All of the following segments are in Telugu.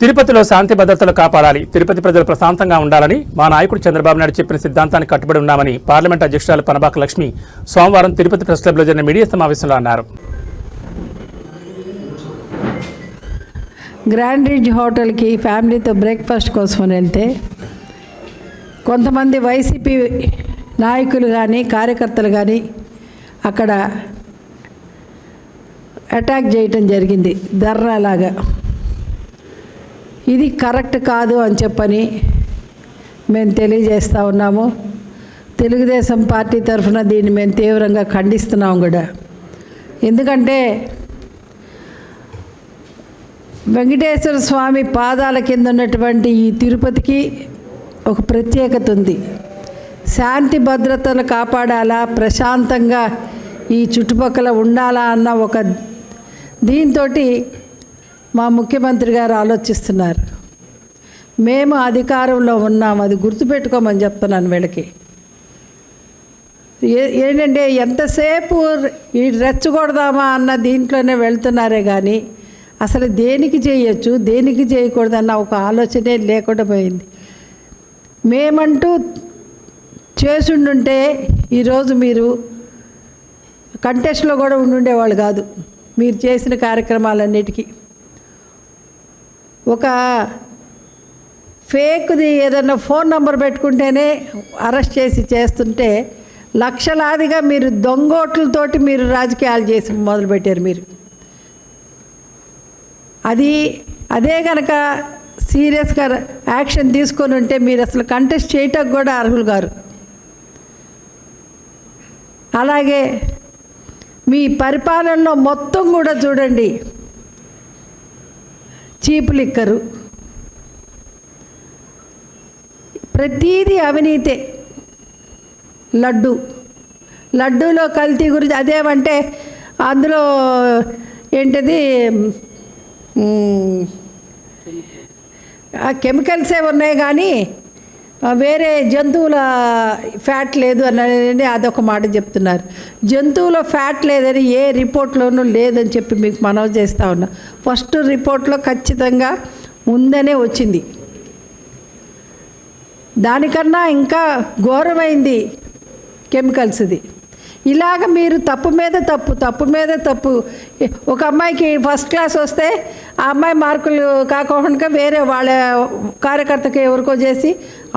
తిరుపతిలో శాంతి భద్రతలు కాపాడాలి, తిరుపతి ప్రజలు ప్రశాంతంగా ఉండాలని మా నాయకుడు చంద్రబాబు నాయుడు చెప్పిన సిద్ధాంతానికి కట్టుబడి ఉన్నామని పార్లమెంట్ అధ్యక్షురాలు పనబాక లక్ష్మి సోమవారం తిరుపతి ప్రెస్ క్లబ్లో జరిగిన మీడియా సమావేశంలో అన్నారు. గ్రాండ్ రిజ్ హోటల్కి ఫ్యామిలీతో బ్రేక్ఫాస్ట్ కోసం వెళ్తే కొంతమంది వైసీపీ నాయకులు కానీ కార్యకర్తలు కానీ అక్కడ అటాక్ చేయటం జరిగింది ధర్నాలాగా. ఇది కరెక్ట్ కాదు అని చెప్పని మేము తెలియజేస్తూ ఉన్నాము. తెలుగుదేశం పార్టీ తరఫున దీన్ని మేము తీవ్రంగా ఖండిస్తున్నాము కూడా. ఎందుకంటే వెంకటేశ్వర స్వామి పాదాల కింద ఉన్నటువంటి ఈ తిరుపతికి ఒక ప్రత్యేకత ఉంది. శాంతి భద్రతలు కాపాడాలా, ప్రశాంతంగా ఈ చుట్టుపక్కల ఉండాలా అన్న ఒక దీంతో మా ముఖ్యమంత్రి గారు ఆలోచిస్తున్నారు. మేము అధికారంలో ఉన్నాం, అది గుర్తుపెట్టుకోమని చెప్తున్నాను వీళ్ళకి. ఏంటంటే ఎంతసేపు ఈ రెచ్చగొడదామా అన్న దీంట్లోనే వెళ్తున్నారే కానీ అసలు దేనికి చేయొచ్చు దేనికి చేయకూడదన్న ఒక ఆలోచనే లేకుండా పోయింది. మేమంటూ చేసుండుంటే ఈరోజు మీరు కంటెస్ట్లో కూడా ఉండుండేవాళ్ళు కాదు. మీరు చేసిన కార్యక్రమాలన్నిటికీ ఒక ఫేక్ది ఏదన్నా ఫోన్ నెంబర్ పెట్టుకుంటేనే అరెస్ట్ చేస్తుంటే లక్షలాదిగా మీరు దొంగోట్లతోటి మీరు రాజకీయాలు చేసి మొదలుపెట్టారు. మీరు అదే కనుక సీరియస్గా యాక్షన్ తీసుకొని ఉంటే మీరు అసలు కంటెస్ట్ చేయటానికి కూడా అర్హులు గారు. అలాగే మీ పరిపాలనలో మొత్తం కూడా చూడండి, చీప్ లిక్కరు, ప్రతీది అవినీతే. లడ్డూలో కల్తీ గురించి అదేమంటే అందులో ఏంటిది కెమికల్సే ఉన్నాయి కానీ వేరే జంతువుల ఫ్యాట్ లేదు అని అదొక మాట చెప్తున్నారు. జంతువుల ఫ్యాట్ లేదని ఏ రిపోర్ట్లోనూ లేదని చెప్పి మీకు మనవి చేస్తూ ఉన్నా. ఫస్ట్ రిపోర్ట్లో ఖచ్చితంగా ఉందనే వచ్చింది. దానికన్నా ఇంకా ఘోరమైంది కెమికల్స్ది. ఇలాగ మీరు తప్పు మీద తప్పు. ఒక అమ్మాయికి ఫస్ట్ క్లాస్ వస్తే ఆ అమ్మాయి మార్కులు కాకుండా వేరే వాళ్ళ కార్యకర్తకి ఎవరికో చేసి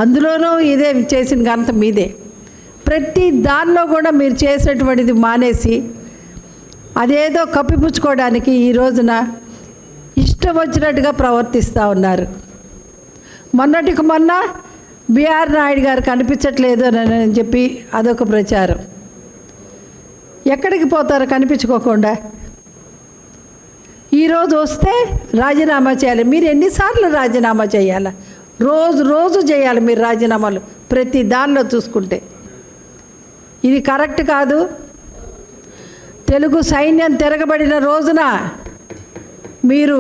అందులోనూ ఇదే చేసిన ఘనత మీదే. ప్రతి దానిలో కూడా మీరు చేసినటువంటిది మానేసి అదేదో కప్పిపుచ్చుకోవడానికి ఈ రోజున ఇష్టం వచ్చినట్టుగా ప్రవర్తిస్తూ ఉన్నారు. మొన్నటికి మొన్న బిఆర్ నాయుడు గారు కనిపించట్లేదు అని చెప్పి అదొక ప్రచారం. ఎక్కడికి పోతారో కనిపించుకోకుండా ఈరోజు వస్తే రాజీనామా చేయాలి. మీరు ఎన్నిసార్లు రాజీనామా చేయాలి? రోజు చేయాలి మీరు రాజీనామాలు ప్రతి దానిలో చూసుకుంటే. ఇది కరెక్ట్ కాదు. తెలుగు సైన్యం తిరగబడిన రోజున మీరు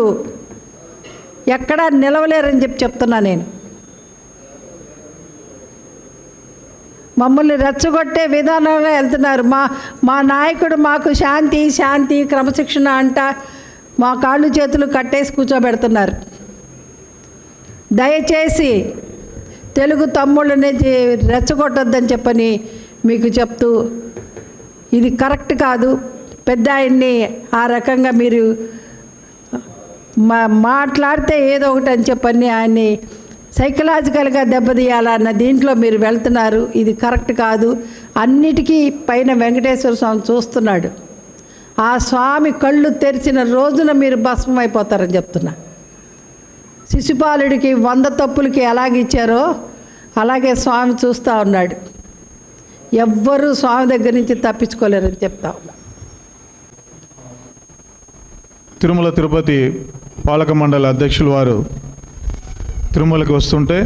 ఎక్కడా నిలవలేరని చెప్తున్నా నేను. మమ్మల్ని రెచ్చగొట్టే విధానంలో వెళ్తున్నారు. మా నాయకుడు మాకు శాంతి క్రమశిక్షణ అంట మా కాళ్ళు చేతులు కట్టేసి కూర్చోబెడుతున్నారు. దయచేసి తెలుగు తమ్ముళ్ళని రెచ్చగొట్టొద్దని చెప్పని మీకు చెప్తూ, ఇది కరెక్ట్ కాదు. పెద్ద ఆయన్ని ఆ రకంగా మీరు మాట్లాడితే ఏదో ఒకటి అని చెప్పని ఆయన్ని సైకలాజికల్గా దెబ్బతీయాలన్న దీంట్లో మీరు వెళ్తున్నారు. ఇది కరెక్ట్ కాదు. అన్నిటికీ పైన వెంకటేశ్వర స్వామి చూస్తున్నాడు. ఆ స్వామి కళ్ళు తెరిచిన రోజున మీరు భస్మం అయిపోతారని చెప్తున్నా. శిశుపాలుడికి 100 తప్పులకి ఎలాగిచ్చారో అలాగే స్వామి చూస్తూ ఉన్నాడు. ఎవ్వరూ స్వామి దగ్గర నుంచి తప్పించుకోలేరని చెప్తా ఉన్నా. తిరుమల తిరుపతి పాలక మండలి అధ్యక్షులు వారు తిరుమలకి వస్తుంటే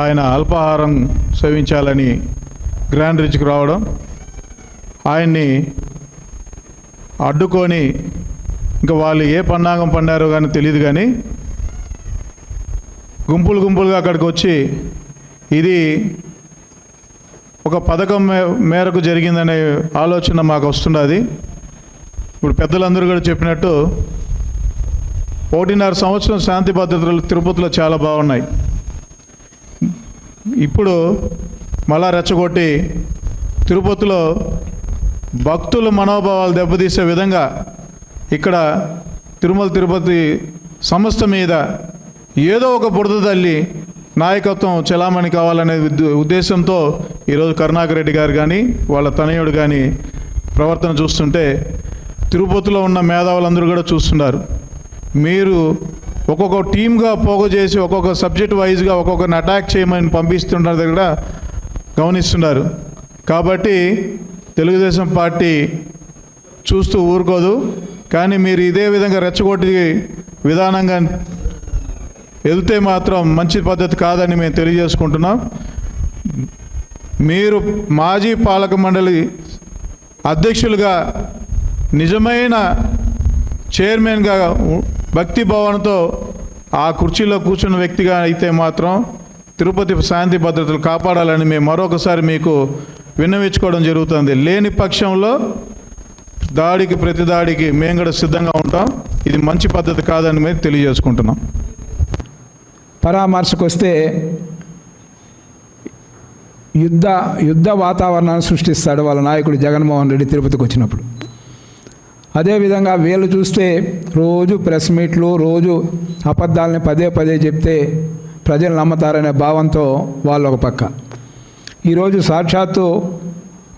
ఆయన అల్పాహారం సేవించాలని గ్రాండ్ రిజ్కి రావడం, ఆయన్ని అడ్డుకొని ఇంకా వాళ్ళు ఏ పన్నాగం పన్నారో కానీ తెలియదు కానీ గుంపులుగా అక్కడికి వచ్చి ఇది ఒక పథకం మేరకు జరిగిందనే ఆలోచన మాకు వస్తున్నది. ఇప్పుడు పెద్దలందరూ కూడా చెప్పినట్టు 1.5 సంవత్సరం శాంతి భద్రతలు తిరుపతిలో చాలా బాగున్నాయి. ఇప్పుడు మళ్ళా రెచ్చగొట్టి తిరుపతిలో భక్తుల మనోభావాలు దెబ్బతీసే విధంగా ఇక్కడ తిరుపతి సంస్థ మీద ఏదో ఒక బురద తల్లి నాయకత్వం చెలామణి కావాలనే ఉద్దేశంతో ఈరోజు కరుణాకర్ రెడ్డి గారు కానీ వాళ్ళ తనయుడు కానీ ప్రవర్తన చూస్తుంటే తిరుపతిలో ఉన్న మేధావులందరూ కూడా చూస్తున్నారు. మీరు ఒక్కొక్క టీమ్గా పోగు చేసి ఒక్కొక్క సబ్జెక్ట్ వైజ్గా ఒక్కొక్కరిని అటాక్ చేయమని పంపిస్తున్నది కూడా గమనిస్తున్నారు. కాబట్టి తెలుగుదేశం పార్టీ చూస్తూ ఊరుకోదు. కానీ మీరు ఇదే విధంగా రెచ్చగొట్టి విధానంగా వెళ్తే మాత్రం మంచి పద్ధతి కాదని మేము తెలియజేసుకుంటున్నాం. మీరు మాజీ పాలక మండలి అధ్యక్షులుగా నిజమైన చైర్మన్గా భక్తి భావనతో ఆ కుర్చీలో కూర్చున్న వ్యక్తిగా అయితే మాత్రం తిరుపతి శాంతి భద్రతలు కాపాడాలని మేము మరొకసారి మీకు విన్నవించుకోవడం జరుగుతుంది. లేని పక్షంలో దాడికి ప్రతి దాడికి మేము కూడా సిద్ధంగా ఉంటాం. ఇది మంచి పద్ధతి కాదని మేము తెలియజేసుకుంటున్నాం. పరామర్శకు వస్తే యుద్ధ వాతావరణాన్ని సృష్టిస్తాడు వాళ్ళ నాయకుడు జగన్మోహన్ రెడ్డి తిరుపతికి వచ్చినప్పుడు. అదేవిధంగా వీళ్ళు చూస్తే రోజు ప్రెస్ మీట్లు, రోజు అబద్ధాలని పదే చెప్తే ప్రజలు నమ్మతారనే భావంతో వాళ్ళు ఒక పక్క. ఈరోజు సాక్షాత్తు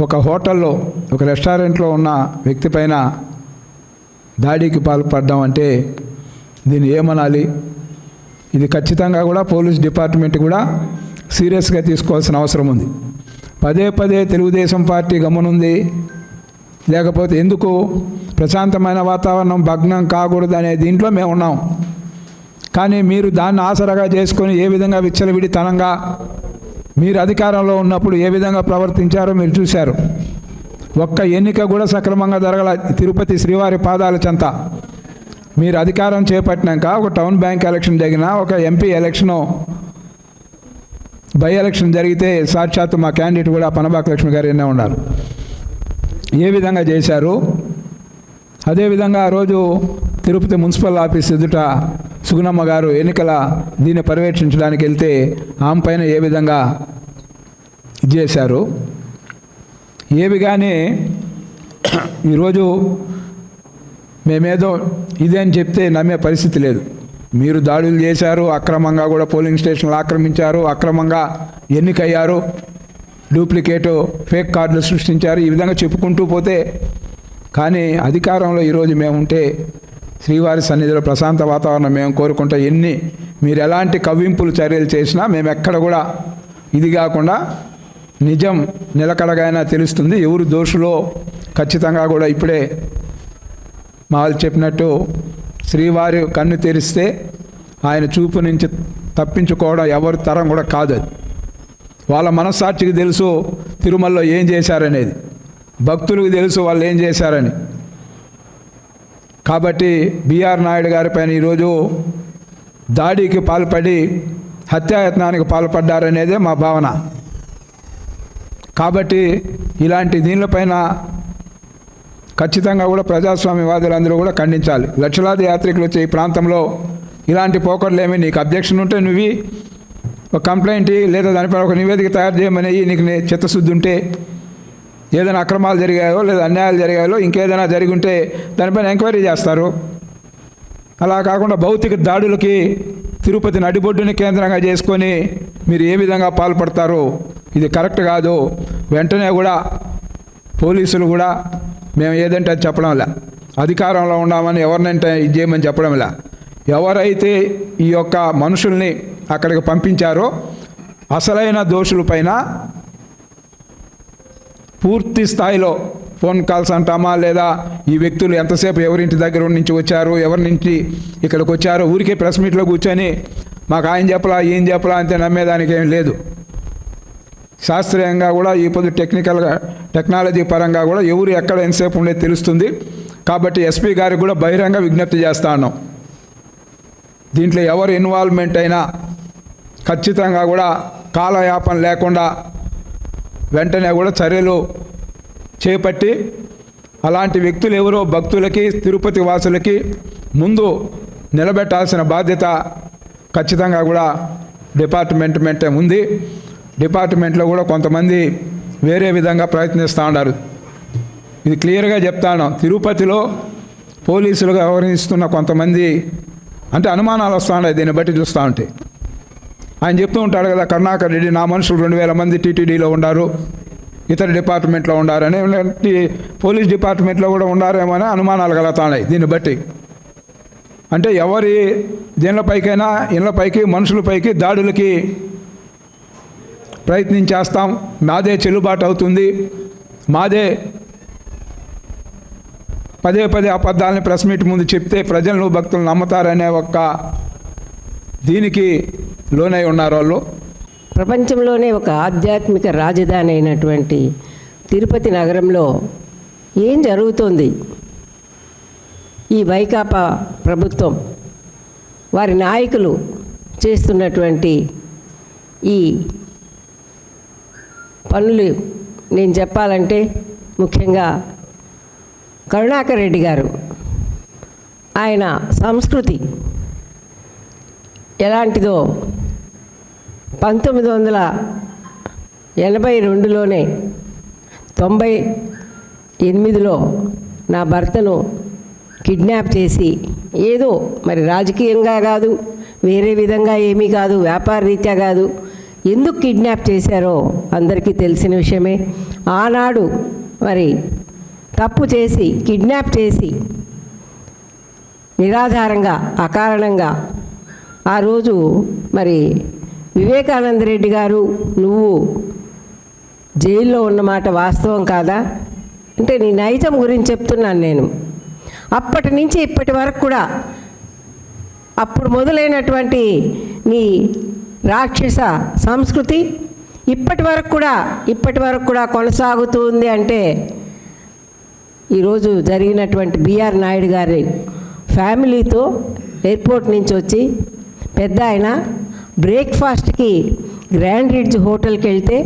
ఒక హోటల్లో, ఒక రెస్టారెంట్లో ఉన్న వ్యక్తి పైన దాడికి పాల్పడ్డం అంటే దీన్ని ఏమనాలి? ఇది ఖచ్చితంగా కూడా పోలీస్ డిపార్ట్మెంట్ కూడా సీరియస్గా తీసుకోవాల్సిన అవసరం ఉంది. పదే తెలుగుదేశం పార్టీ గమనుంది, లేకపోతే ఎందుకు ప్రశాంతమైన వాతావరణం భగ్నం కాకూడదు అనే దీంట్లో మేము ఉన్నాం. కానీ మీరు దాన్ని ఆసరాగా చేసుకొని ఏ విధంగా విచ్చలవిడితనంగా మీరు అధికారంలో ఉన్నప్పుడు ఏ విధంగా ప్రవర్తించారో మీరు చూశారు. ఒక్క ఎన్నిక కూడా సక్రమంగా జరగల తిరుపతి శ్రీవారి పాదాల చెంత. మీరు అధికారం చేపట్టినాక ఒక టౌన్ బ్యాంక్ ఎలక్షన్ జరిగినా, ఒక ఎంపీ ఎలక్షను బై ఎలక్షన్ జరిగితే సాక్షాత్తు మా క్యాండిడేట్ కూడా పనబాక లక్ష్మి గారు ఎన్నే ఉన్నారు. ఏ విధంగా చేశారు? అదేవిధంగా ఆ రోజు తిరుపతి మున్సిపల్ ఆఫీస్ ఎదుట సుగుణమ్మ గారు ఎన్నికల దీన్ని పర్యవేక్షించడానికి వెళ్తే ఆమె పైన ఏ విధంగా చేశారు? ఏవి కానీ ఈరోజు మేమేదో ఇదే అని చెప్తే నమ్మే పరిస్థితి లేదు. మీరు దాడులు చేశారు, అక్రమంగా కూడా పోలింగ్ స్టేషన్లు ఆక్రమించారు, అక్రమంగా ఎన్నికయ్యారు, డూప్లికేటు ఫేక్ కార్డులు సృష్టించారు, ఈ విధంగా చెప్పుకుంటూ పోతే. కానీ అధికారంలో ఈరోజు మేముంటే శ్రీవారి సన్నిధిలో ప్రశాంత వాతావరణం మేము కోరుకుంటే మీరు ఎలాంటి కవ్వింపులు చర్యలు చేసినా మేము ఎక్కడ కూడా ఇది కాకుండా నిజం నిలకడగానే తెలుస్తుంది. ఎవరు దోషులో ఖచ్చితంగా కూడా ఇప్పుడే మా వాళ్ళు చెప్పినట్టు శ్రీవారి కన్ను తెరిస్తే ఆయన చూపు నుంచి తప్పించుకోవడం ఎవరి తరం కూడా కాదు. అది వాళ్ళ మనస్సాక్షికి తెలుసు తిరుమలలో ఏం చేశారనేది, భక్తులకు తెలుసు వాళ్ళు ఏం చేశారని. కాబట్టి బిఆర్ నాయుడు గారి పైన ఈరోజు దాడికి పాల్పడి హత్యాయత్నానికి పాల్పడ్డారనేదే మా భావన. కాబట్టి ఇలాంటి దీనిపైన ఖచ్చితంగా కూడా ప్రజాస్వామ్యవాదులందరూ కూడా ఖండించాలి. లక్షలాది యాత్రికులు వచ్చే ఈ ప్రాంతంలో ఇలాంటి పోకడలేమి, నీకు అబ్జెక్షన్ ఉంటే నువ్వు ఒక కంప్లైంట్ లేదా దానిపైన ఒక నివేదిక తయారు చేయమని, నీకు చిత్తశుద్ధి ఉంటే, ఏదైనా అక్రమాలు జరిగాయో లేదా అన్యాయాలు జరిగాయో ఇంకేదైనా జరిగి ఉంటే దానిపైన ఎంక్వైరీ చేస్తారు. అలా కాకుండా భౌతిక దాడులకి తిరుపతి నడిబొడ్డుని కేంద్రంగా చేసుకొని మీరు ఏ విధంగా పాల్పడతారో ఇది కరెక్ట్ కాదు. వెంటనే కూడా పోలీసులు కూడా మేము ఏదంటే అది చెప్పడంలే, అధికారంలో ఉన్నామని ఎవరినంటే ఇది చేయమని చెప్పడంలే. ఎవరైతే ఈ యొక్క మనుషుల్ని అక్కడికి పంపించారో అసలైన దోషులపైన పూర్తి స్థాయిలో ఫోన్ కాల్స్ అంటామా, లేదా ఈ వ్యక్తులు ఎంతసేపు ఎవరింటి దగ్గర నుంచి వచ్చారు, ఎవరి నుంచి ఇక్కడికి వచ్చారో, ఊరికే ప్రెస్ మీట్లో కూర్చొని మాకు ఆయన చెప్పలా ఏం చెప్పలా అంతే నమ్మేదానికి ఏం లేదు. శాస్త్రీయంగా కూడా ఈ పొద్దు టెక్నాలజీ పరంగా కూడా ఎవరు ఎక్కడ ఎంతసేపు ఉండేది తెలుస్తుంది. కాబట్టి ఎస్పీ గారికి కూడా బహిరంగ విజ్ఞప్తి చేస్తా ఉన్నాం, దీంట్లో ఎవరు ఇన్వాల్వ్మెంట్ అయినా ఖచ్చితంగా కూడా కాలయాపన లేకుండా వెంటనే కూడా చర్యలు చేపట్టి అలాంటి వ్యక్తులు ఎవరో భక్తులకి తిరుపతి వాసులకి ముందు నిలబెట్టాల్సిన బాధ్యత ఖచ్చితంగా కూడా డిపార్ట్మెంట్ ఉంది. డిపార్ట్మెంట్లో కూడా కొంతమంది వేరే విధంగా ప్రయత్నిస్తూ ఉన్నారు. ఇది క్లియర్గా చెప్తాను. తిరుపతిలో పోలీసులుగా వ్యవహరిస్తున్న కొంతమంది అంటే అనుమానాలు వస్తూ ఉన్నాయి దీన్ని బట్టి చూస్తూ ఉంటే. ఆయన చెప్తూ ఉంటాడు కదా, కరుణాకర్ రెడ్డి నా మనుషులు 2000 మంది టీటీడీలో ఉన్నారు, ఇతర డిపార్ట్మెంట్లో ఉండారని, పోలీస్ డిపార్ట్మెంట్లో కూడా ఉండారేమో అని అనుమానాలు కలుగుతున్నాయి దీన్ని బట్టి. అంటే ఎవరి దీనిపైకైనా ఇళ్ళపైకి మనుషులపైకి దాడులకి ప్రయత్నించేస్తాం, మాదే చెల్లుబాటు అవుతుంది, మాదే పదే అబద్ధాలని ప్రెస్ మీట్ ముందు చెప్తే ప్రజలను భక్తులు నమ్ముతారనే ఒక్క దీనికి లోనై ఉన్నారు వాళ్ళు. ప్రపంచంలోనే ఒక ఆధ్యాత్మిక రాజధాని అయినటువంటి తిరుపతి నగరంలో ఏం జరుగుతోంది? ఈ వైకాపా ప్రభుత్వం వారి నాయకులు చేస్తున్నటువంటి ఈ పనులు నేను చెప్పాలంటే ముఖ్యంగా కరుణాకర్ రెడ్డి గారు ఆయన సంస్కృతి ఎలాంటిదో 1982లోనే 98లో నా భర్తను కిడ్నాప్ చేసి ఏదో మరి రాజకీయంగా కాదు, వేరే విధంగా ఏమీ కాదు, వ్యాపార రీత్యా కాదు, ఎందుకు కిడ్నాప్ చేశారో అందరికీ తెలిసిన విషయమే. ఆనాడు మరి తప్పు చేసి కిడ్నాప్ చేసి నిరాధారంగా అకారణంగా ఆ రోజు మరి వివేకానంద రెడ్డి గారు నువ్వు జైల్లో ఉన్నమాట వాస్తవం కాదా అంటే నీ నైజం గురించి చెప్తున్నాను నేను. అప్పటి నుంచి ఇప్పటి వరకు కూడా అప్పుడు మొదలైనటువంటి నీ రాక్షస సంస్కృతి ఇప్పటి వరకు కూడా కొనసాగుతుంది అంటే ఈరోజు జరిగినటువంటి బిఆర్ నాయుడు గారి ఫ్యామిలీతో ఎయిర్పోర్ట్ నుంచి వచ్చి పెద్ద ఆయన బ్రేక్ఫాస్ట్కి గ్రాండ్ రిడ్జ్ హోటల్కి వెళ్తే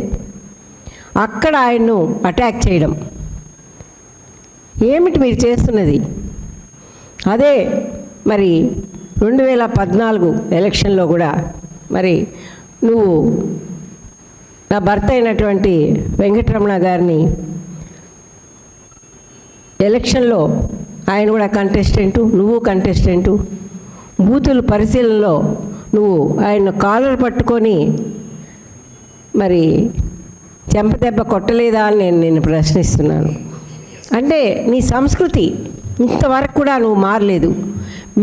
అక్కడ ఆయన్ను అటాక్ చేయడం ఏమిటి మీరు చేస్తున్నది? అదే మరి 2014 ఎలక్షన్లో కూడా మరి నువ్వు నా భర్త అయినటువంటి వెంకటరమణ గారిని ఎలక్షన్లో ఆయన కూడా కంటెస్టెంటు, నువ్వు కంటెస్టెంటు, బూతుల పరిశీలనలో నువ్వు ఆయన కాలర్ పట్టుకొని మరి చెంపదెబ్బ కొట్టలేదా అని నేను ప్రశ్నిస్తున్నాను. అంటే నీ సంస్కృతి ఇంతవరకు కూడా నువ్వు మారలేదు.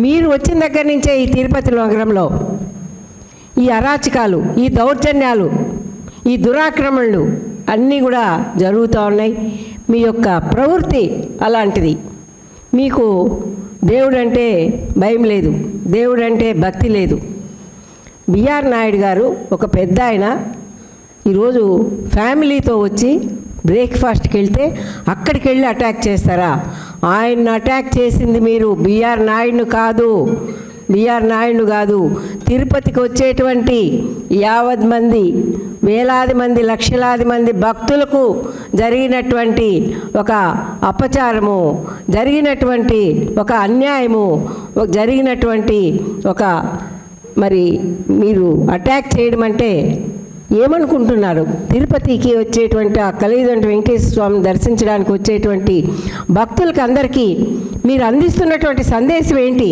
మీరు వచ్చిన దగ్గర నుంచే ఈ తిరుపతి నగరంలో ఈ అరాచకాలు, ఈ దౌర్జన్యాలు, ఈ దురాక్రమణలు అన్నీ కూడా జరుగుతూ ఉన్నాయి. మీ యొక్క ప్రవృత్తి అలాంటిది. మీకు దేవుడంటే భయం లేదు, దేవుడంటే భక్తి లేదు. బిఆర్ నాయుడు గారు ఒక పెద్ద ఆయన ఈరోజు ఫ్యామిలీతో వచ్చి బ్రేక్ఫాస్ట్కి వెళ్తే అక్కడికి వెళ్ళి అటాక్ చేస్తారా? ఆయన్ని అటాక్ చేసింది మీరు, బిఆర్ నాయుడును కాదు. తిరుపతికి వచ్చేటువంటి 50 మంది, వేలాది మంది, లక్షలాది మంది భక్తులకు జరిగినటువంటి ఒక అపచారము, జరిగినటువంటి ఒక అన్యాయము, జరిగినటువంటి ఒక మరి మీరు అటాక్ చేయడం అంటే ఏమనుకుంటున్నారు? తిరుపతికి వచ్చేటువంటి ఆ కలియుగంటి వెంకటేశ్వర స్వామిని దర్శించడానికి వచ్చేటువంటి భక్తులకి అందరికీ మీరు అందిస్తున్నటువంటి సందేశం ఏంటి?